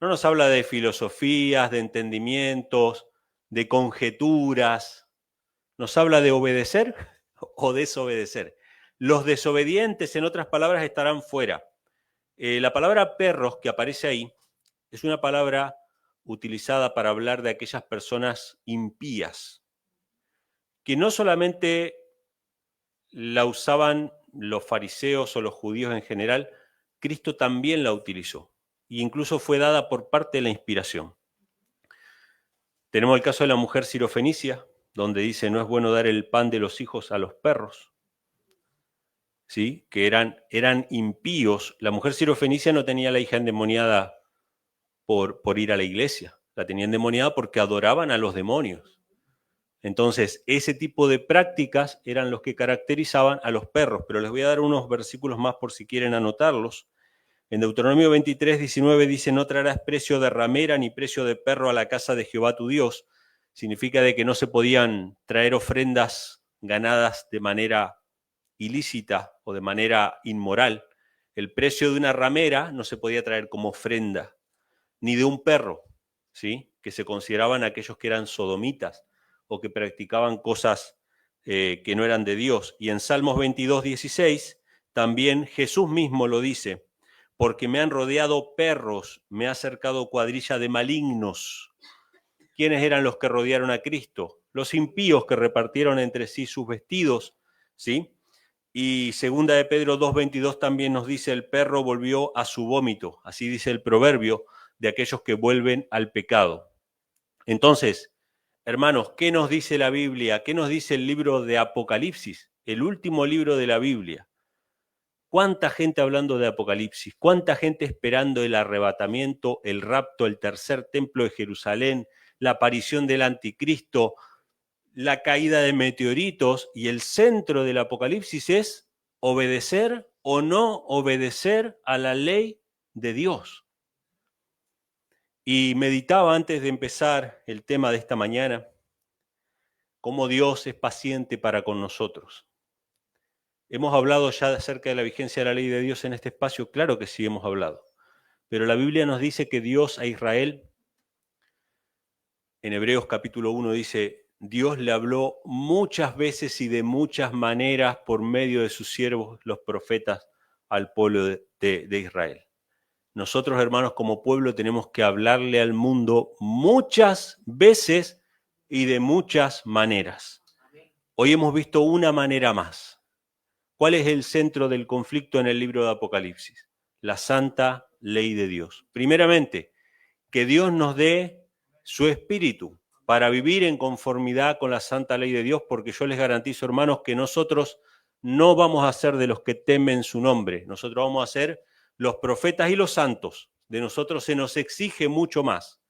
No nos habla de filosofías, de entendimientos, de conjeturas. Nos habla de obedecer o desobedecer. Los desobedientes, en otras palabras, estarán fuera. La palabra perros que aparece ahí es una palabra utilizada para hablar de aquellas personas impías, que no solamente la usaban los fariseos o los judíos en general, Cristo también la utilizó, e incluso fue dada por parte de la inspiración. Tenemos el caso de la mujer sirofenicia, donde dice, no es bueno dar el pan de los hijos a los perros, ¿sí? Que eran impíos. La mujer sirofenicia no tenía a la hija endemoniada por ir a la iglesia, la tenía endemoniada porque adoraban a los demonios. Entonces, ese tipo de prácticas eran los que caracterizaban a los perros, pero les voy a dar unos versículos más por si quieren anotarlos. En Deuteronomio 23, 19 dice, no traerás precio de ramera ni precio de perro a la casa de Jehová tu Dios. Significa de que no se podían traer ofrendas ganadas de manera ilícita o de manera inmoral. El precio de una ramera no se podía traer como ofrenda, ni de un perro, ¿sí? Que se consideraban aquellos que eran sodomitas o que practicaban cosas que no eran de Dios. Y en Salmos 22, 16, también Jesús mismo lo dice, porque me han rodeado perros, me ha cercado cuadrilla de malignos. ¿Quiénes eran los que rodearon a Cristo? Los impíos que repartieron entre sí sus vestidos, ¿sí? Y segunda de Pedro 2:22 también nos dice, el perro volvió a su vómito. Así dice el proverbio de aquellos que vuelven al pecado. Entonces, hermanos, ¿qué nos dice la Biblia? ¿Qué nos dice el libro de Apocalipsis? El último libro de la Biblia. ¿Cuánta gente hablando de Apocalipsis? ¿Cuánta gente esperando el arrebatamiento, el rapto, el tercer templo de Jerusalén, la aparición del anticristo, la caída de meteoritos? Y el centro del Apocalipsis es obedecer o no obedecer a la ley de Dios. Y meditaba antes de empezar el tema de esta mañana, cómo Dios es paciente para con nosotros. ¿Hemos hablado ya acerca de la vigencia de la ley de Dios en este espacio? Claro que sí hemos hablado. Pero la Biblia nos dice que Dios a Israel, en Hebreos capítulo 1 dice, Dios le habló muchas veces y de muchas maneras por medio de sus siervos, los profetas, al pueblo de Israel. Nosotros, hermanos, como pueblo tenemos que hablarle al mundo muchas veces y de muchas maneras. Hoy hemos visto una manera más. ¿Cuál es el centro del conflicto en el libro de Apocalipsis? La santa ley de Dios. Primeramente, que Dios nos dé su espíritu para vivir en conformidad con la santa ley de Dios, porque yo les garantizo, hermanos, que nosotros no vamos a ser de los que temen su nombre. Nosotros vamos a ser los profetas y los santos. De nosotros se nos exige mucho más.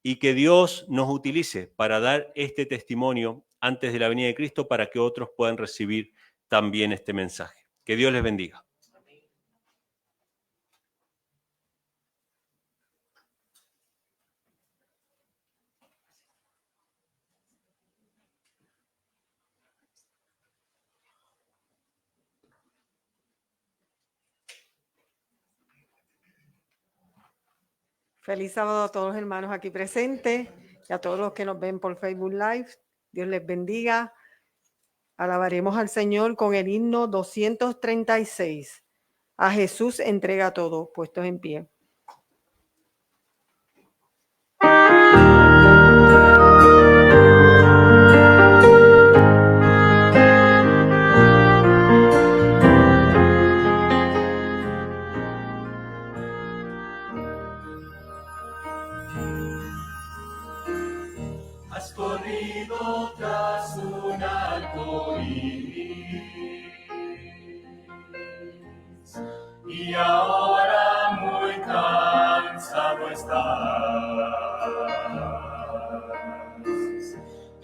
Y que Dios nos utilice para dar este testimonio antes de la venida de Cristo para que otros puedan recibir también este mensaje. Que Dios les bendiga. Feliz sábado a todos los hermanos aquí presentes y a todos los que nos ven por Facebook Live. Dios les bendiga. Alabaremos al Señor con el himno 236. A Jesús entrega todo, puestos en pie. Has corrido tras un arco iris y ahora muy cansado estás.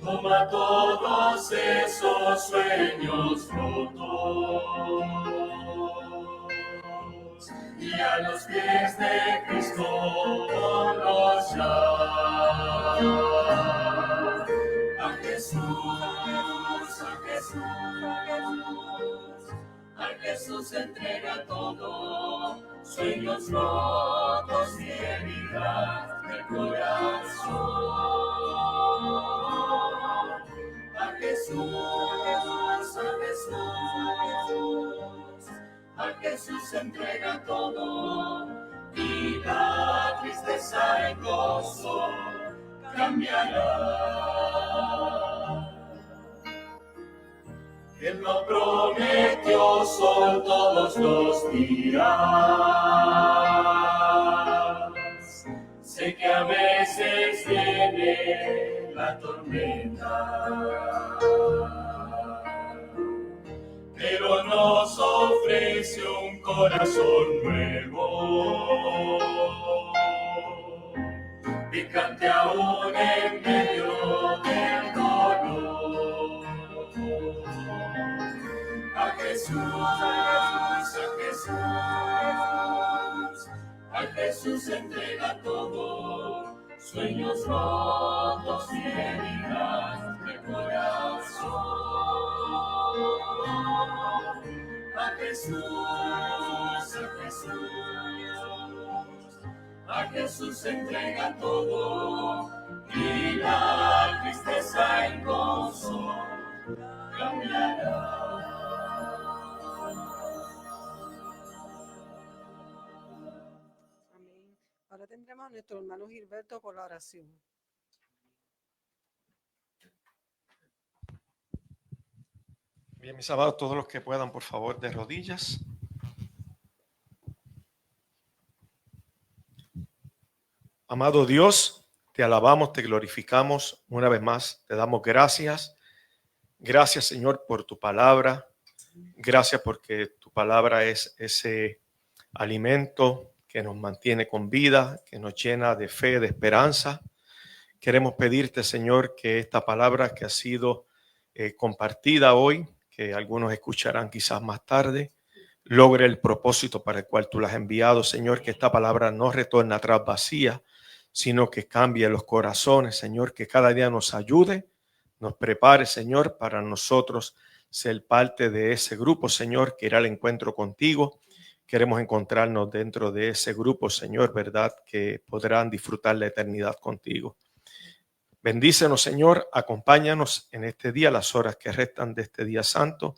Toma todos esos sueños rotos y a los pies de Cristo ponlos ya. A Jesús, a Jesús, a Jesús entrega todo, sueños rotos y heridas del corazón. A Jesús, a Jesús, a Jesús entrega todo, y la tristeza en gozo cambiará. Él lo prometió sol todos los días. Sé que a veces viene la tormenta, pero nos ofrece un corazón nuevo, picante aún en medio del dolor. A Jesús, a Jesús, a Jesús entrega todo, sueños rotos y heridas de corazón. A Jesús, a Jesús, a Jesús entrega todo, y la tristeza en gozo cambiará. Amén. Ahora tendremos a nuestro hermano Gilberto por la oración. Bien, mis amados, todos los que puedan, por favor, de rodillas. Amado Dios, te alabamos, te glorificamos una vez más, te damos gracias. Gracias, Señor, por tu palabra. Gracias porque tu palabra es ese alimento que nos mantiene con vida, que nos llena de fe, de esperanza. Queremos pedirte, Señor, que esta palabra que ha sido compartida hoy, que algunos escucharán quizás más tarde, logre el propósito para el cual tú la has enviado, Señor, que esta palabra no retorne atrás vacía, sino que cambie los corazones, Señor, que cada día nos ayude, nos prepare, Señor, para nosotros ser parte de ese grupo, Señor, que irá al encuentro contigo. Queremos encontrarnos dentro de ese grupo, Señor, ¿verdad? Que podrán disfrutar la eternidad contigo. Bendícenos, Señor, acompáñanos en este día, las horas que restan de este día santo,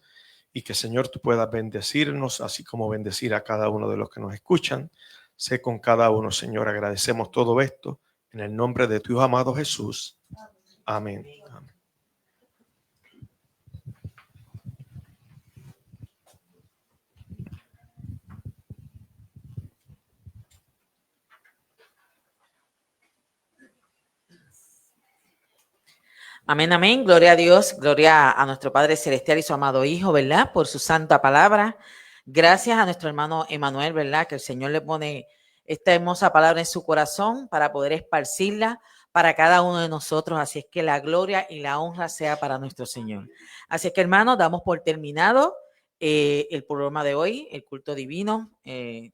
y que, Señor, tú puedas bendecirnos, así como bendecir a cada uno de los que nos escuchan. Sé con cada uno, Señor, agradecemos todo esto en el nombre de tu Hijo amado Jesús. Amén. Amén. Amén, amén. Gloria a Dios, gloria a nuestro Padre Celestial y su amado Hijo, ¿verdad? Por su santa palabra. Gracias a nuestro hermano Emanuel, ¿verdad? Que el Señor le pone esta hermosa palabra en su corazón para poder esparcirla para cada uno de nosotros. Así es que la gloria y la honra sea para nuestro Señor. Así es que, hermanos, damos por terminado el programa de hoy, el culto divino,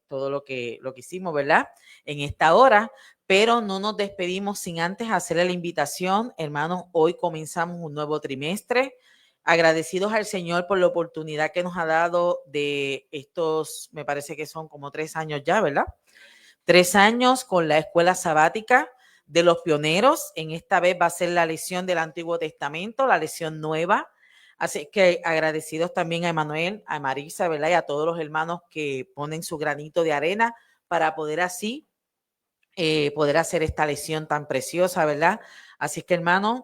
todo lo que hicimos, ¿verdad? En esta hora. Pero no nos despedimos sin antes hacerle la invitación, hermanos. Hoy comenzamos un nuevo trimestre. Agradecidos al Señor por la oportunidad que nos ha dado de estos, me parece que son como 3 años ya, ¿verdad? 3 años con la escuela sabática de los pioneros. En esta vez va a ser la lección del Antiguo Testamento, la lección nueva. Así que agradecidos también a Emanuel, a Marisa, ¿verdad? Y a todos los hermanos que ponen su granito de arena para poder así poder hacer esta lección tan preciosa, ¿verdad? Así es que, hermanos,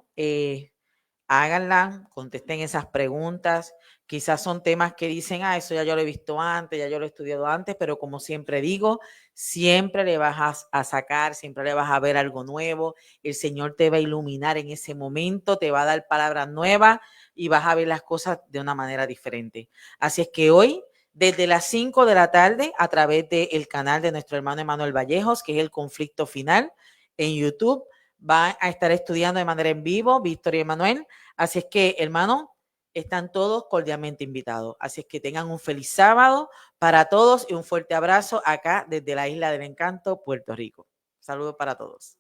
háganla, contesten esas preguntas. Quizás son temas que dicen, eso ya yo lo he visto antes, ya yo lo he estudiado antes, pero como siempre digo, siempre le vas a sacar, siempre le vas a ver algo nuevo. El Señor te va a iluminar en ese momento, te va a dar palabras nuevas y vas a ver las cosas de una manera diferente. Así es que hoy, desde las 5 de la tarde, a través del canal de nuestro hermano Emanuel Vallejos, que es El Conflicto Final, en YouTube, va a estar estudiando de manera en vivo, Víctor y Emanuel. Así es que, hermanos, están todos cordialmente invitados. Así es que tengan un feliz sábado para todos y un fuerte abrazo acá desde la Isla del Encanto, Puerto Rico. Saludos para todos.